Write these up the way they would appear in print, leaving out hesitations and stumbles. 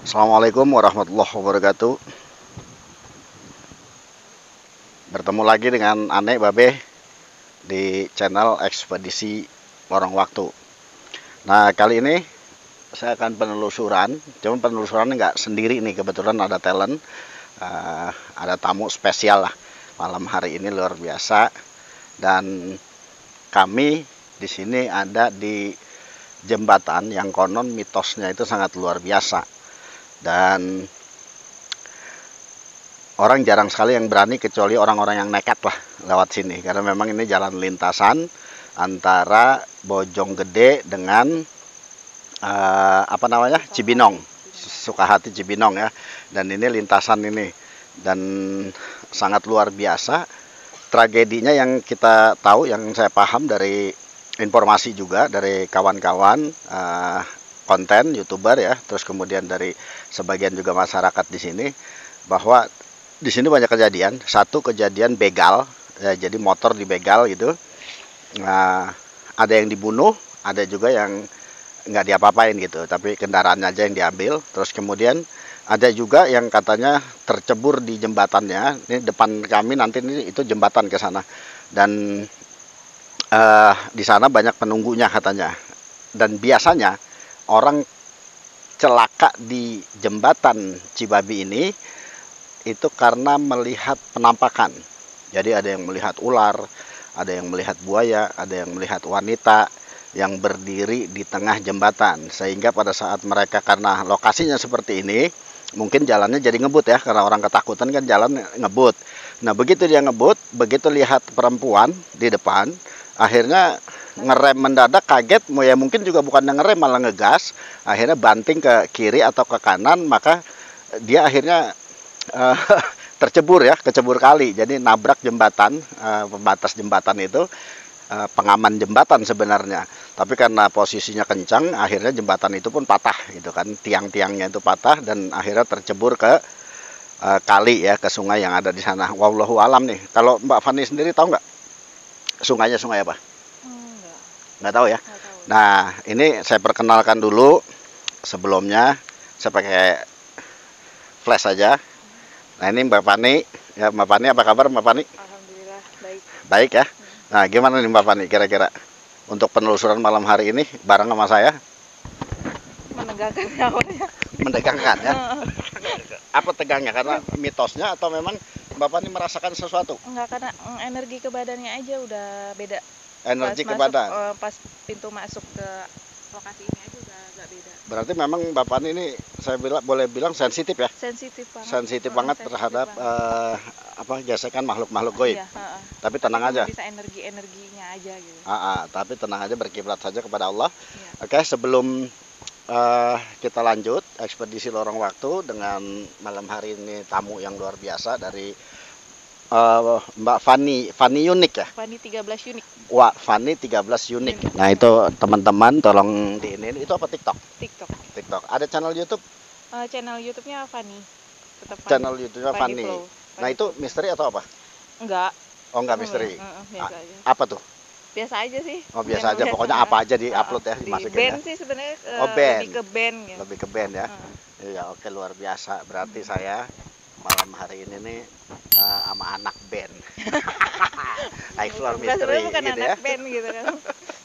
Assalamualaikum warahmatullahi wabarakatuh. Bertemu lagi dengan Ane Babe di channel Ekspedisi Lorong Waktu. Nah, kali ini saya akan penelusuran. Cuma penelusuran nggak sendiri nih, kebetulan ada talent, ada tamu spesial lah. Malam hari ini luar biasa. Dan kami di sini ada di jembatan yang konon mitosnya itu sangat luar biasa. Dan orang jarang sekali yang berani kecuali orang-orang yang nekat lah lewat sini, karena memang ini jalan lintasan antara Bojonggede dengan Cibinong, Sukahati Cibinong ya. Dan ini lintasan ini, dan sangat luar biasa. Tragedinya yang kita tahu, yang saya paham dari informasi juga dari kawan-kawan konten YouTuber ya, terus kemudian dari sebagian juga masyarakat di sini, bahwa di sini banyak kejadian. Satu kejadian begal, ya, jadi motor dibegal gitu. Nah, ada yang dibunuh, ada juga yang nggak diapa-apain gitu, tapi kendaraannya aja yang diambil. Terus kemudian ada juga yang katanya tercebur di jembatannya. Ini depan kami nanti ini itu jembatan ke sana, dan di sana banyak penunggunya katanya. Dan biasanya orang celaka di jembatan Cibabi ini itu karena melihat penampakan. Jadi ada yang melihat ular, ada yang melihat buaya, ada yang melihat wanita yang berdiri di tengah jembatan. Sehingga pada saat mereka, karena lokasinya seperti ini, mungkin jalannya jadi ngebut ya, karena orang ketakutan kan jalan ngebut. Nah, begitu dia ngebut, begitu lihat perempuan di depan, akhirnya ngerem mendadak, kaget, ya mungkin juga bukan ngerem malah ngegas, akhirnya banting ke kiri atau ke kanan, maka dia akhirnya tercebur ya, kecebur kali. Jadi nabrak jembatan, pembatas jembatan itu, pengaman jembatan sebenarnya. Tapi karena posisinya kencang, akhirnya jembatan itu pun patah gitu kan, tiang-tiangnya itu patah dan akhirnya tercebur ke kali ya, ke sungai yang ada di sana. Wallahu alam nih. Kalau Mbak Fani sendiri tahu nggak sungainya sungai apa? Enggak, Nggak tahu ya. enggak tahu. Nah, ini saya perkenalkan dulu. Sebelumnya saya pakai flash aja. Nah, ini Mbak Fani. Ya, Mbak Fani, apa kabar Mbak Fani? Alhamdulillah baik. Baik ya. Nah, gimana nih Mbak Fani kira-kira untuk penelusuran malam hari ini bareng sama saya? Menegangkan nyawanya. Mendegangkan ya. Apa tegangnya? Karena mitosnya atau memang Mbak Fani merasakan sesuatu? Enggak, karena energi ke badannya aja udah beda. Energi Pas ke masuk, badan. pas pintu masuk ke lokasi ini aja udah agak beda. Berarti memang Mbak Fani ini saya boleh bilang sensitif ya? Sensitif banget. Sensitif banget Sensitif terhadap banget. gesekan makhluk-makhluk goib. Iya, Tapi tapi tenang cuma aja. bisa energinya aja gitu. Tapi tenang aja, berkiblat saja kepada Allah. Iya. Oke, sebelum kita lanjut ekspedisi lorong waktu dengan malam hari ini tamu yang luar biasa dari Mbak Fani Unik ya. Fani 13 unik. Wah, Fani 13 Unik. Nah, itu teman-teman tolong diinin. Itu apa, TikTok? TikTok. TikTok. Ada channel YouTube? Channel YouTube-nya Fani. Tetap Fani. Channel YouTube-nya Fani. Flow. Nah, itu misteri atau apa? Enggak. Oh, enggak misteri. Biasa aja. Apa tuh? Biasa aja sih. Oh, biasa aja. Pokoknya apa aja di-upload ya, Di dimasukin band ya. sih sebenarnya, Oh, band. lebih ke band gitu. Lebih ke band ya. Iya, oke, luar biasa. Berarti saya malam hari ini nih sama anak band. Explore misteri Bukan gitu anak ya. band gitu kan.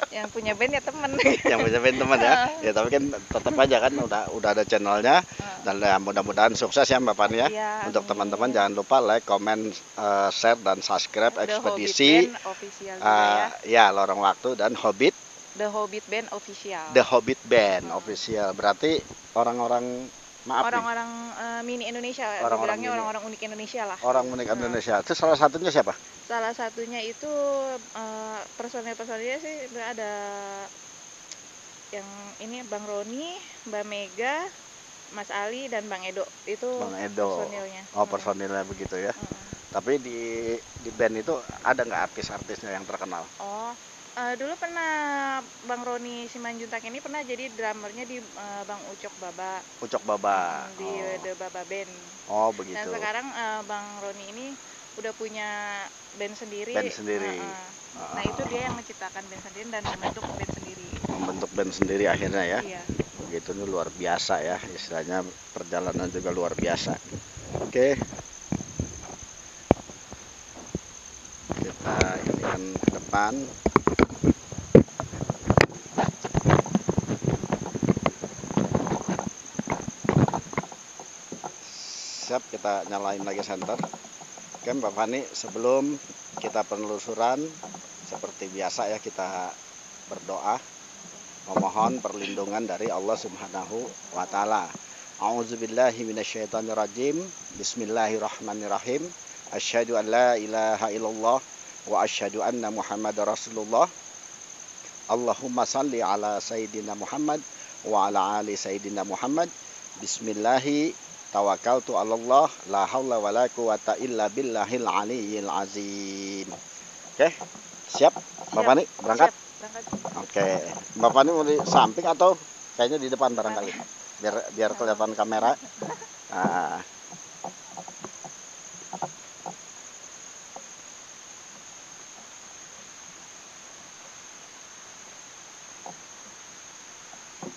Yang punya band ya temen. Yang punya band teman ya. Ya, tapi kan tetap aja kan udah ada channelnya, dan ya, mudah-mudahan sukses ya Mbak Fani ya. Iya, Untuk amin. teman-teman jangan lupa like, comment, share dan subscribe The ekspedisi Hobbit Band official juga ya ya. Lorong Waktu dan Hobbit. The Hobbit Band official. The Hobbit Band official. Berarti orang-orang, maaf nih, Orang-orang mini Indonesia, Orang-orang dibilangnya mini. orang-orang unik Indonesia lah. orang unik Indonesia. Itu salah satunya siapa? Salah satunya itu personil-personilnya sih ada yang ini Bang Roni, Mbak Mega, Mas Ali dan Bang Edo. Itu Bang Edo. personilnya. Oh, personilnya begitu ya. Tapi di band itu ada nggak artis-artisnya yang terkenal? Oh, dulu pernah Bang Roni Simanjuntak ini pernah jadi drummernya di Bang Ucok Baba. Ucok Baba. Di The Baba Band. Oh, begitu. Dan sekarang Bang Roni ini udah punya band sendiri. Band sendiri. Nah, itu dia yang menciptakan band sendiri dan membentuk band sendiri. Membentuk band sendiri akhirnya ya. Iya. begitu ini luar biasa ya, istilahnya perjalanan juga luar biasa. Oke, kita ini kan ke depan. Siap, kita nyalain lagi senter. Oke Mbak Fani, sebelum kita penelusuran seperti biasa ya, kita berdoa memohon perlindungan dari Allah Subhanahu wa taala. A'udzubillahi minasyaitonirrajim. Bismillahirrahmanirrahim. Asyhadu an la ilaha illallah wa asyhadu anna Muhammadar Rasulullah. Allahumma salli ala sayyidina Muhammad wa ala ali sayyidina Muhammad. Bismillahi tawakkaltu 'alallah, la haula wala quwata illa billahil aliyyil azim. Oke, siap Mbak Fani berangkat? Siap, berangkat. Oke, Mbak Fani mau di samping atau kayaknya di depan barangkali? Biar kelihatan kamera. Nah.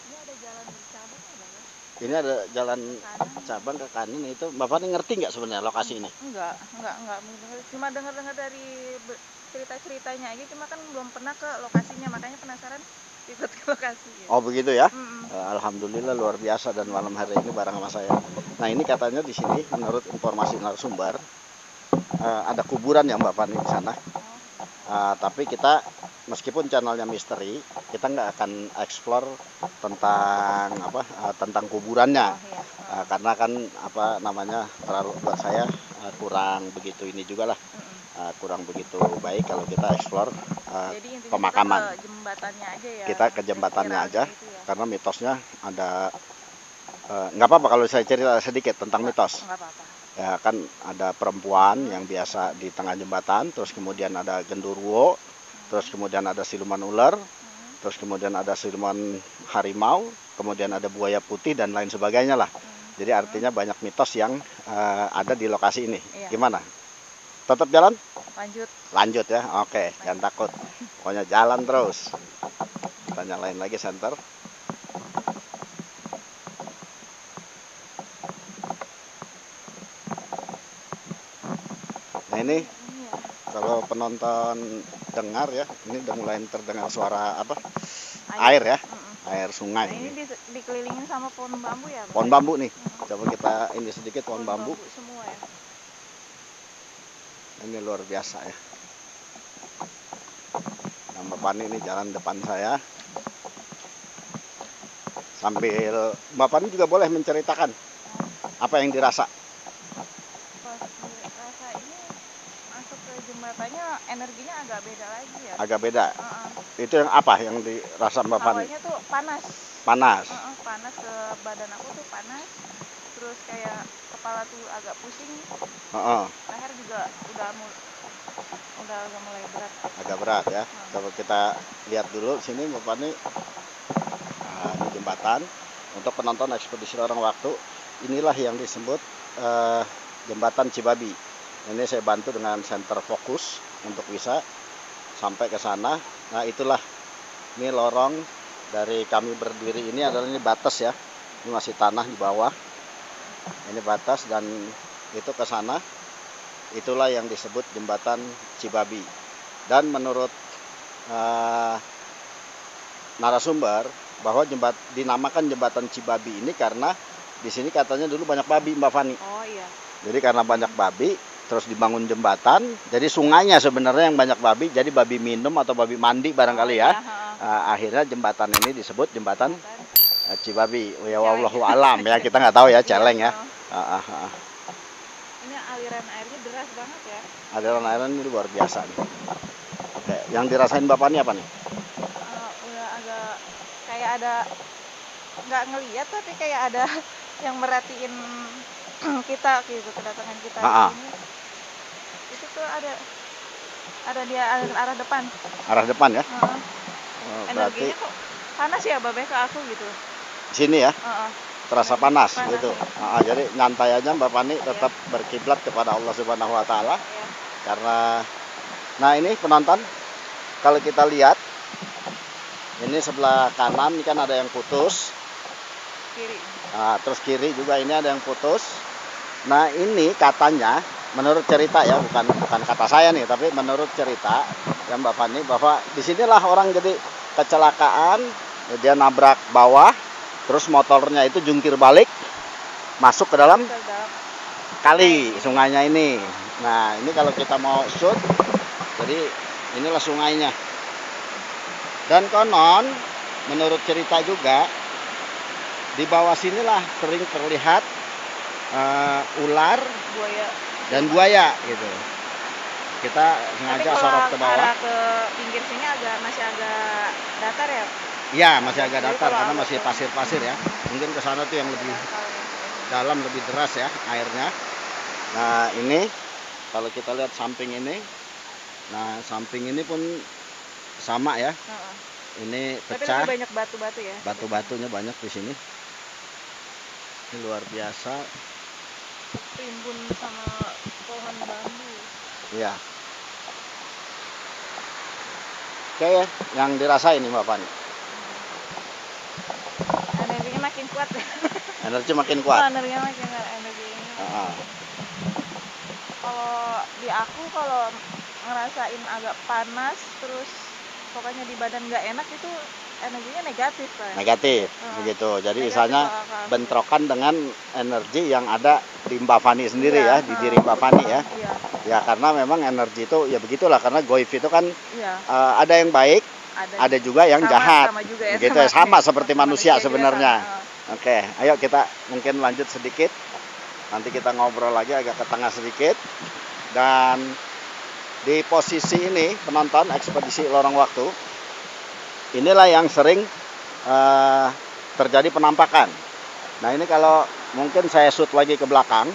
Ini ada jalan bercabang ya Bang ya? Ini ada jalan Kanan. cabang ke kanan itu. Mbak Fani ngerti nggak sebenarnya lokasi ini? Enggak bener-bener. Cuma dengar-dengar dari cerita-ceritanya aja, cuma kan belum pernah ke lokasinya, makanya penasaran ikut ke lokasi gitu. Oh begitu ya? Mm-mm. Alhamdulillah luar biasa, dan malam hari ini bareng sama saya. Nah ini katanya di sini menurut informasi narasumber ada kuburan ya Mbak Fani di sana. Tapi kita meskipun channelnya misteri, kita nggak akan explore tentang tentang kuburannya. Oh, iya. Karena kan terlalu buat saya kurang begitu ini juga lah. Kurang begitu baik kalau kita explore Jadi intinya pemakaman. kita ke jembatannya aja ya. Kita ke jembatannya aja, Gitu ya. karena mitosnya ada. Nggak apa-apa kalau saya cerita sedikit tentang mitos. Nggak apa-apa. Ya kan ada perempuan yang biasa di tengah jembatan, terus kemudian ada genderuwo, terus kemudian ada siluman ular, terus kemudian ada siluman harimau, kemudian ada buaya putih dan lain sebagainya lah. Jadi artinya banyak mitos yang ada di lokasi ini. Iya. Gimana? Tetap jalan? Lanjut. Lanjut ya. Oke, jangan takut. Pokoknya jalan terus. Kita nyalain lagi senter. Nah ini kalau penonton dengar ya, ini udah mulai terdengar suara air ya, air sungai. Nah, ini dikelilingin sama pohon bambu ya Bang? Pohon bambu nih. Coba kita ini sedikit pohon bambu. Semua ya. Ini luar biasa ya. Nah, Mbak Fani ini jalan depan saya. Sambil Mbak Fani juga boleh menceritakan apa yang dirasa. Pas dirasa ini masuk ke jembatannya, energinya agak beda lagi ya. Agak beda. Itu yang apa yang dirasa Mbak Fani? Awalnya tuh panas. Panas. Panas ke badan aku tuh panas. Terus kayak kepala tuh agak pusing. Leher juga udah agak mulai berat. Agak berat ya. Coba kita lihat dulu sini Mbak Fani. Ini jembatan untuk penonton ekspedisi orang waktu. Inilah yang disebut jembatan Cibabi. Ini saya bantu dengan center fokus untuk bisa sampai ke sana. Nah itulah, ini lorong dari kami berdiri ini adalah ini batas ya. Ini masih tanah di bawah. Ini batas dan itu ke sana. Itulah yang disebut jembatan Cibabi. Dan menurut narasumber bahwa dinamakan jembatan Cibabi ini karena di sini katanya dulu banyak babi Mbak Fani. Oh iya. Jadi karena banyak babi, terus dibangun jembatan. Jadi sungainya sebenarnya yang banyak babi, jadi babi minum atau babi mandi barangkali ya. Akhirnya jembatan ini disebut jembatan Cibabi. Ya wallahu alam ya, kita nggak tahu ya, celeng ya. Ini aliran airnya deras banget ya. Aliran airnya ini luar biasa nih. Oke, yang dirasain Bapak ini apa nih? Udah agak kayak ada, nggak ngeliat tapi kayak ada yang merhatiin kita gitu, kedatangan kita ini. Itu tuh ada di arah depan. Arah depan ya? Energinya kok panas ya Babeh ke aku gitu. Sini ya? Terasa panas gitu. Jadi nyantai aja Mbak Fani, tetap berkiblat kepada Allah Subhanahu wa taala. Karena nah ini penonton, kalau kita lihat ini sebelah kanan ini kan ada yang putus. kiri. Terus kiri juga ini ada yang putus. Nah ini katanya, menurut cerita ya, bukan kata saya nih, tapi menurut cerita ya Mbak Fani, bahwa disinilah orang jadi kecelakaan, dia nabrak bawah, terus motornya itu jungkir balik, masuk ke dalam kali sungainya ini. Nah ini kalau kita mau shoot, jadi inilah sungainya. Dan konon, menurut cerita juga, di bawah sinilah sering terlihat ular, buaya dan buaya gitu. Kita sengaja sorot ke bawah. Arah ke pinggir sini masih agak datar ya? Iya, masih agak datar karena masih pasir-pasir ya. Mungkin ke sana tuh yang lebih dalam, lebih deras ya airnya. Nah, ini kalau kita lihat samping ini. Nah, samping ini pun sama ya. Ini pecah. Tapi lebih banyak batu-batu ya. Batu-batunya banyak di sini. Ini luar biasa. Rimbun sama pohon bambu. Iya. Oke, yang dirasain nih Mbak Fani. Energinya makin kuat. Energi makin kuat. Energinya makin kuat. Energinya. Kalau di aku, kalau ngerasain agak panas, terus pokoknya di badan nggak enak, itu energinya negatif kan? Negatif, begitu. Jadi misalnya bentrokan dengan energi yang ada di Mbak Fani sendiri ya, di diri Mbak Fani ya. Ya karena memang energi itu ya begitulah, karena goib itu kan ada yang baik, ada juga yang jahat. Sama juga ya, begitu ya, sama seperti manusia sebenarnya. Oke, ayo kita mungkin lanjut sedikit. Nanti kita ngobrol lagi agak ke tengah sedikit. Dan di posisi ini penonton ekspedisi lorong waktu, inilah yang sering terjadi penampakan. Nah ini kalau mungkin saya shoot lagi ke belakang,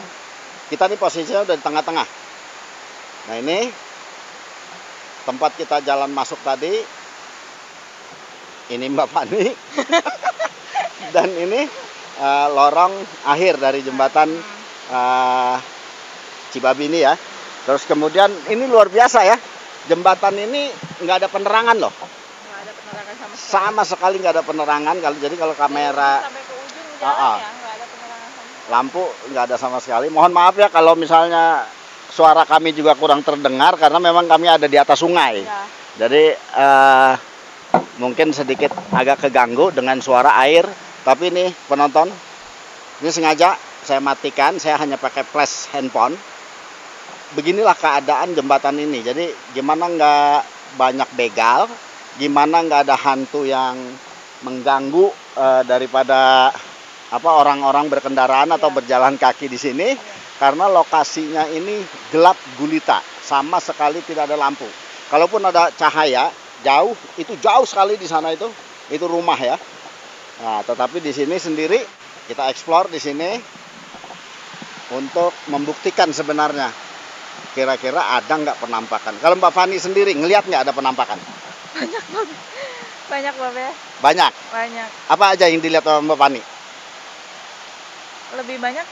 kita nih posisinya udah di tengah-tengah. Nah ini tempat kita jalan masuk tadi, ini Mbak Fani. Dan ini lorong akhir dari jembatan Cibabi ini ya. Terus kemudian ini luar biasa ya, jembatan ini nggak ada penerangan loh. Nggak ada penerangan sama sekali nggak ada penerangan. Jadi kalau kamera sampai ke ujung jalan ya, nggak ada penerangan lampu nggak ada sama sekali. Mohon maaf ya kalau misalnya suara kami juga kurang terdengar karena memang kami ada di atas sungai. Ya. Jadi mungkin sedikit agak keganggu dengan suara air. Tapi nih penonton, ini sengaja saya matikan, saya hanya pakai flash handphone. Beginilah keadaan jembatan ini. Jadi gimana nggak banyak begal, gimana nggak ada hantu yang mengganggu daripada orang-orang berkendaraan atau berjalan kaki di sini, karena lokasinya ini gelap gulita, sama sekali tidak ada lampu. Kalaupun ada cahaya jauh, itu jauh sekali di sana itu rumah ya. Nah, tetapi di sini sendiri kita explore di sini untuk membuktikan sebenarnya kira-kira ada nggak penampakan. Kalau Mbak Fani sendiri ngelihat nggak ada penampakan? Banyak Bob ya. Banyak. Apa aja yang dilihat sama Mbak Fani? Lebih banyak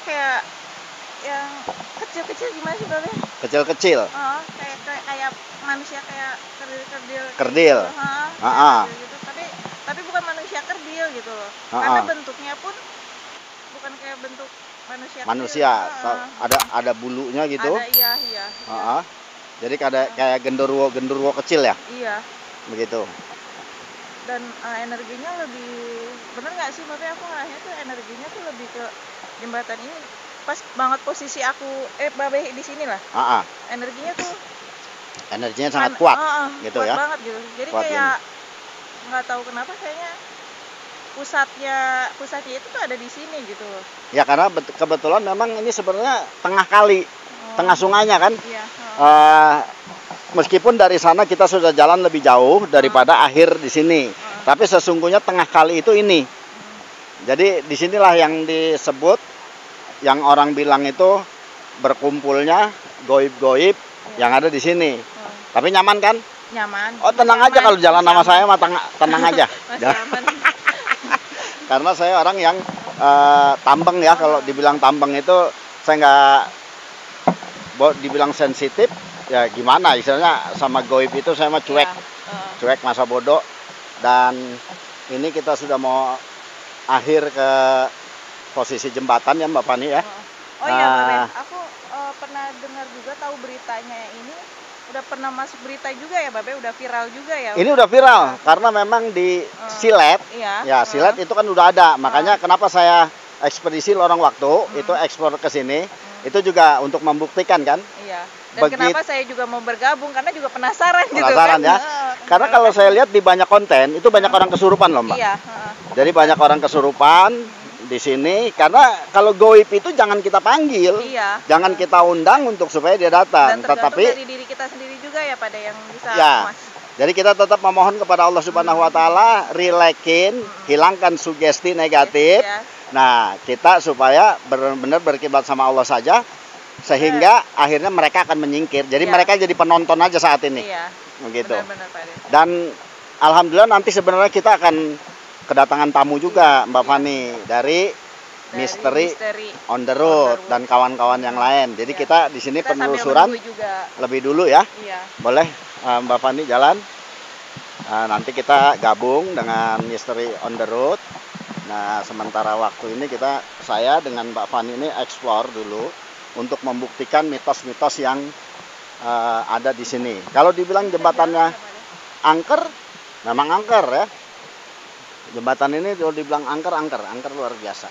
kayak yang kecil-kecil, gimana sih Bob ya? Kecil-kecil. Kayak manusia, kayak kerdil. Gitu. Tapi bukan manusia kerdil gitu loh. Karena bentuknya pun bukan kayak bentuk manusia. Ada bulunya gitu. Ada, iya. Jadi kayak genderuwo kecil ya? Iya. Begitu. Dan energinya lebih, bener nggak sih Bapak, aku ngerasanya tuh energinya tuh lebih ke jembatan ini. Pas banget posisi aku Babe di sini lah. Energinya sangat kuat gitu kuat ya. Banget gitu. Jadi kuat kayak nggak tahu kenapa kayaknya pusatnya itu tuh ada di sini gitu loh. Ya karena kebetulan memang ini sebenarnya tengah kali, tengah sungainya kan. Iya. Meskipun dari sana kita sudah jalan lebih jauh daripada akhir di sini, tapi sesungguhnya tengah kali itu ini. Jadi disinilah yang disebut, yang orang bilang itu berkumpulnya goib-goib yang ada di sini. Tapi nyaman kan? Nyaman. Oh tenang aja kalau jalan sama saya mah tenang aja. Karena saya orang yang tambeng ya. Kalau dibilang tambeng itu saya nggak dibilang sensitif. Ya gimana istilahnya, sama goib itu saya mah cuek. Cuek, masa bodoh. Dan ini kita sudah mau akhir ke posisi jembatan ya Mbak Fani ya. Oh iya Mbak Ben, aku pernah dengar juga, tahu beritanya ini, udah pernah masuk berita juga ya Mbak Ben, udah viral juga ya. Ini udah viral karena memang di Silet, ya Silet itu kan udah ada, makanya kenapa saya ekspedisi lorong waktu itu ekspor ke sini, itu juga untuk membuktikan kan. Iya. Dan kenapa saya juga mau bergabung, karena juga penasaran gitu kan. Ya. Karena kalau saya lihat di banyak konten itu banyak orang kesurupan loh Mbak. Iya. Jadi banyak orang kesurupan di sini, karena kalau goib itu jangan kita panggil, jangan kita undang untuk supaya dia datang. Dan tetapi dari diri kita sendiri juga ya pada yang bisa. Ya. Jadi kita tetap memohon kepada Allah Subhanahu Wa Taala, rilekin, hilangkan sugesti negatif. Nah, kita supaya benar-benar berkiblat sama Allah saja, sehingga akhirnya mereka akan menyingkir. Jadi mereka jadi penonton aja saat ini. Iya. Begitu. Dan alhamdulillah nanti sebenarnya kita akan kedatangan tamu juga Mbak Fani dari Misteri on the Road dan kawan-kawan yang lain. Jadi kita di sini penelusuran lebih dulu ya. Iya. Boleh Mbak Fani jalan. Nanti kita gabung dengan Misteri on the Road. Nah, sementara waktu ini saya dengan Mbak Fani ini explore dulu untuk membuktikan mitos-mitos yang ada di sini. Kalau dibilang jembatannya angker, memang angker ya. Jembatan ini kalau dibilang angker luar biasa.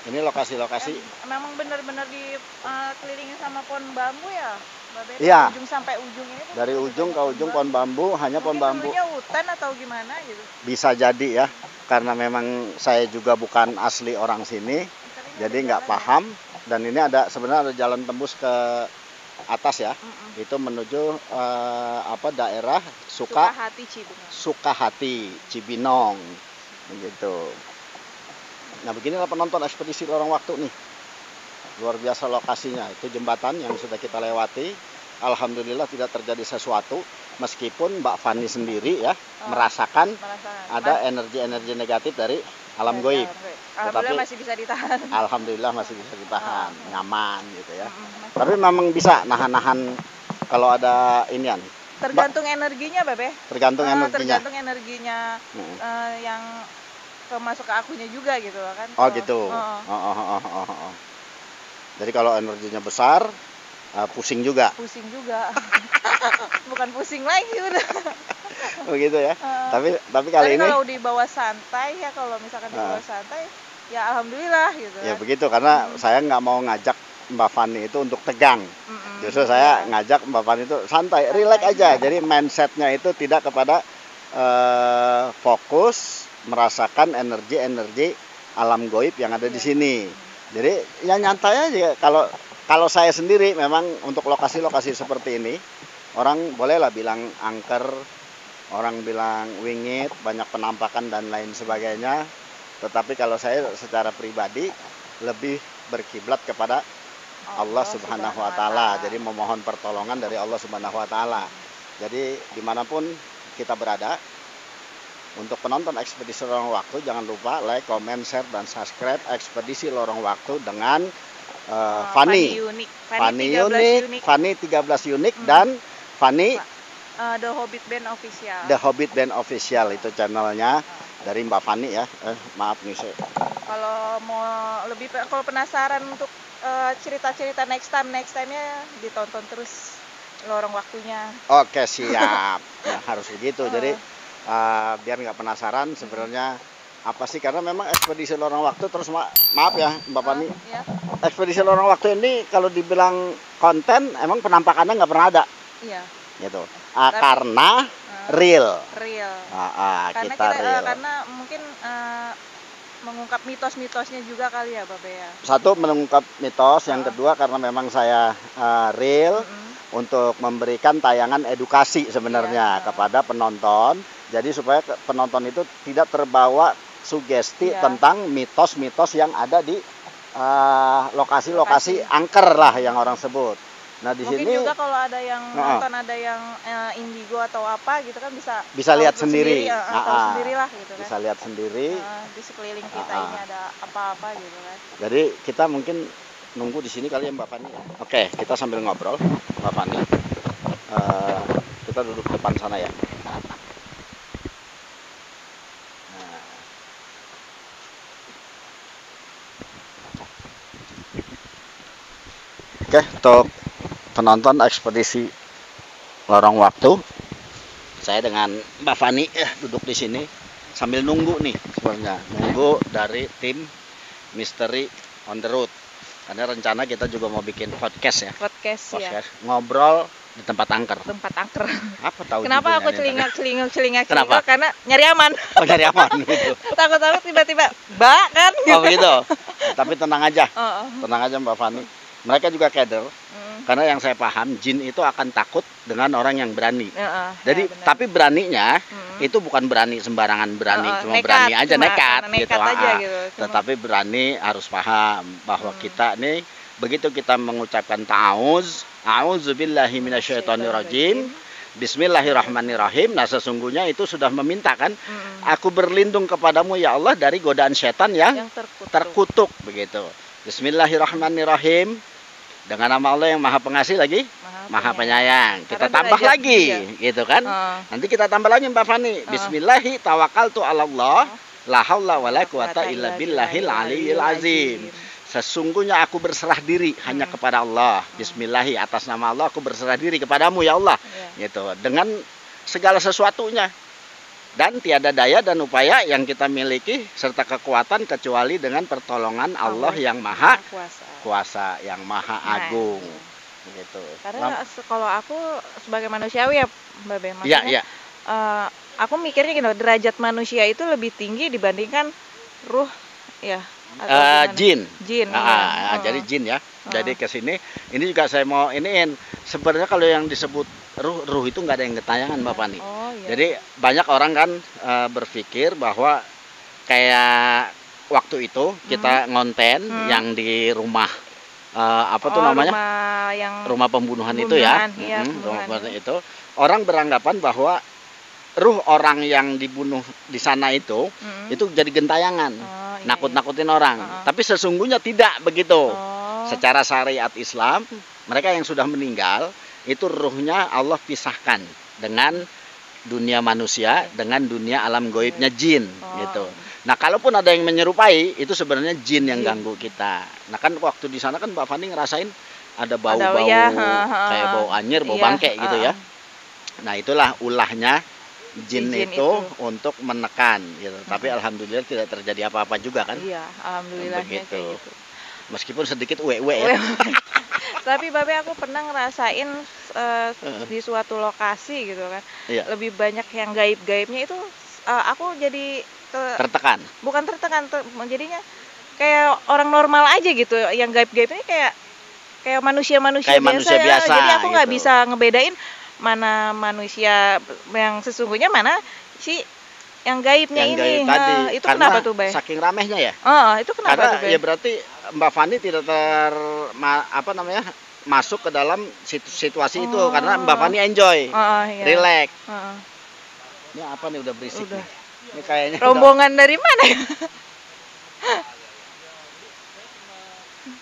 Ini lokasi-lokasi. Memang benar-benar dikelilingi sama pohon bambu ya, Mbak Ben? Iya. Ujung sampai ujung ini. Dari ujung ke ujung pohon bambu, hanya pohon bambu. Dulunya hutan atau gimana gitu? Bisa jadi ya, karena memang saya juga bukan asli orang sini, jadi nggak paham. Dan ini sebenarnya ada jalan tembus ke atas ya, itu menuju daerah Sukahati Cibinong, begitu. Nah beginilah penonton ekspedisi lorong waktu nih, luar biasa lokasinya. Itu jembatan yang sudah kita lewati, alhamdulillah tidak terjadi sesuatu, meskipun Mbak Fani sendiri ya merasakan ada energi-energi negatif dari alam goib. Alhamdulillah masih bisa ditahan. Alhamdulillah masih bisa ditahan, nyaman gitu ya. Tapi memang bisa nahan-nahan kalau ada inian. Tergantung energinya, Bebe. Tergantung energinya. Tergantung energinya yang masuk ke akunya juga gitu kan. Oh gitu. Jadi kalau energinya besar, pusing juga. Pusing juga. Bukan pusing lagi udah. Begitu ya. Tapi kali ini kalau di bawah santai ya, kalau misalkan di bawah santai ya alhamdulillah gitu. Ya begitu, karena saya nggak mau ngajak Mbak Fani itu untuk tegang. Justru saya ngajak Mbak Fani itu santai, relax aja. Jadi mindsetnya itu tidak kepada fokus merasakan energi-energi alam goib yang ada di sini. Jadi ya nyantai aja. Kalau saya sendiri memang untuk lokasi-lokasi seperti ini, orang bolehlah bilang angker, orang bilang wingit, banyak penampakan dan lain sebagainya. Tetapi kalau saya secara pribadi lebih berkiblat kepada Allah Subhanahu Wa Taala. Jadi memohon pertolongan dari Allah Subhanahu Wa Taala. Jadi dimanapun kita berada, untuk penonton ekspedisi lorong waktu jangan lupa like, comment, share dan subscribe ekspedisi lorong waktu dengan Fani unik, Fani 13 unik dan Fani The Hobbit Band Official. The Hobbit Band Official itu channelnya dari Mbak Fani ya. Maaf nih saya. Kalau mau kalau penasaran untuk cerita-cerita next time-nya ditonton terus lorong waktunya. Oke, siap. Nah, harus begitu. Jadi biar nggak penasaran sebenarnya apa sih, karena memang ekspedisi lorong waktu terus maaf ya Mbak Fani. Ekspedisi lorong waktu ini kalau dibilang konten emang penampakannya nggak pernah ada. Iya. Gitu. Karena real. Kita real. Karena mungkin mengungkap mitos-mitosnya juga kali ya Babe ya. Satu, mengungkap mitos, yang kedua karena memang saya real untuk memberikan tayangan edukasi sebenarnya kepada penonton. Jadi supaya penonton itu tidak terbawa sugesti tentang mitos-mitos yang ada di lokasi-lokasi angker lah yang orang sebut. Nah di mungkin sini juga kalau ada yang nonton, ada yang indigo atau apa gitu kan bisa lihat sendiri, tahu sendiri lah gitu kan. Bisa lihat sendiri di sekeliling kita ini ada apa-apa gitu kan. Jadi kita mungkin nunggu di sini kali ya Mbak Fani. Oke, kita sambil ngobrol Mbak Fani. Kita duduk depan sana ya. Nah, Oke, untuk penonton ekspedisi lorong waktu, saya dengan Mbak Fani duduk di sini sambil nunggu nih sebenarnya, nunggu dari tim Misteri on the Road. Karena rencana kita juga mau bikin podcast ya. Podcast ya. Ngobrol di tempat angker. Tempat angker. Apa tahu? Kenapa aku celingak? Kenapa? Karena nyari aman. Oh, nyari aman gitu. Takut-takut tiba-tiba bak kan. Oh begitu. Tapi tenang aja. Oh. Tenang aja Mbak Fani. Mereka juga keder. Karena yang saya paham, jin itu akan takut dengan orang yang berani. Jadi, ya tapi beraninya itu bukan berani sembarangan berani, cuma nekat, berani aja nekat gitu. Aja gitu. Tetapi berani harus paham bahwa kita nih begitu kita mengucapkan ta'awuz, a'udzubillahi minasyaitonirrajim, bismillahirrahmanirrahim. Nah, sesungguhnya itu sudah meminta kan, aku berlindung kepadamu ya Allah dari godaan setan yang terkutuk begitu. Bismillahirrahmanirrahim. Dengan nama Allah yang Maha Pengasih lagi, Maha Penyayang. Kita tambah lagi, gitu kan? Nanti kita tambah lagi Mbak Fani. Bismillahi tawakkaltu 'alallah, la haula wala quwata illa billahil aliyyil azim. Sesungguhnya aku berserah diri hanya kepada Allah. Bismillahi, atas nama Allah aku berserah diri kepadamu ya Allah. Gitu. Dengan segala sesuatunya. Dan tiada daya dan upaya yang kita miliki serta kekuatan kecuali dengan pertolongan Allah yang Maha Kuasa, yang Maha Agung. Gitu. Karena kalau aku sebagai manusiawi ya Mbak Be, maksudnya aku mikirnya gini, derajat manusia itu lebih tinggi dibandingkan ruh ya. Jin. Jadi jin ya. Jadi ke sini ini juga saya mau iniin. Sebenarnya kalau yang disebut ruh itu nggak ada yang ketayangan Mbak Fani. Jadi banyak orang kan berpikir bahwa kayak waktu itu kita ngonten yang di rumah namanya? Rumah pembunuhan itu ya. Rumah pembunuhan itu. Orang beranggapan bahwa ruh orang yang dibunuh di sana itu jadi gentayangan, nakut-nakutin orang. Tapi sesungguhnya tidak begitu. Secara syariat Islam, mereka yang sudah meninggal itu ruhnya Allah pisahkan dengan dunia manusia, dengan dunia alam goibnya jin gitu. Nah, kalaupun ada yang menyerupai, itu sebenarnya jin yang ganggu kita. Nah, kan waktu di sana kan Mbak Fani ngerasain ada bau-bau kayak bau anyir, bau bangke gitu ya. Nah, itulah ulahnya jin itu untuk menekan gitu. Tapi alhamdulillah tidak terjadi apa-apa juga kan? Iya, alhamdulillahnya kayak gitu. Meskipun sedikit uwe-uwe ya. Tapi Babe, aku pernah ngerasain di suatu lokasi gitu kan. Lebih banyak yang gaib-gaibnya itu aku jadi tertekan. Bukan tertekan, jadinya kayak orang normal aja gitu. Yang gaib-gaibnya kayak manusia-manusia biasa. Jadi aku nggak bisa ngebedain mana manusia yang sesungguhnya, mana si yang gaibnya yang ini. Gaib tadi. Itu kenapa tuh, Bay? Saking ramehnya ya. Itu kenapa karena tuh, Bay? Ya berarti Mbak Fani tidak masuk ke dalam situasi itu karena Mbak Fani enjoy, relax. Ini apa nih, udah berisik nih. Ini kayaknya rombongan dari mana ya?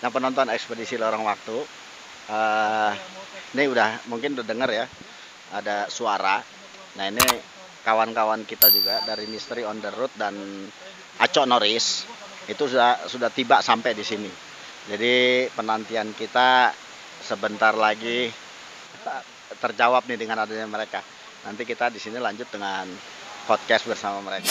Nah, penonton ekspedisi lorong waktu, ini mungkin udah dengar ya, ada suara. Nah, ini kawan-kawan kita juga dari Misteri on the Road dan Acok Norris itu sudah tiba sampai di sini. Jadi penantian kita sebentar lagi terjawab nih dengan adanya mereka. Nanti kita di sini lanjut dengan podcast bersama mereka.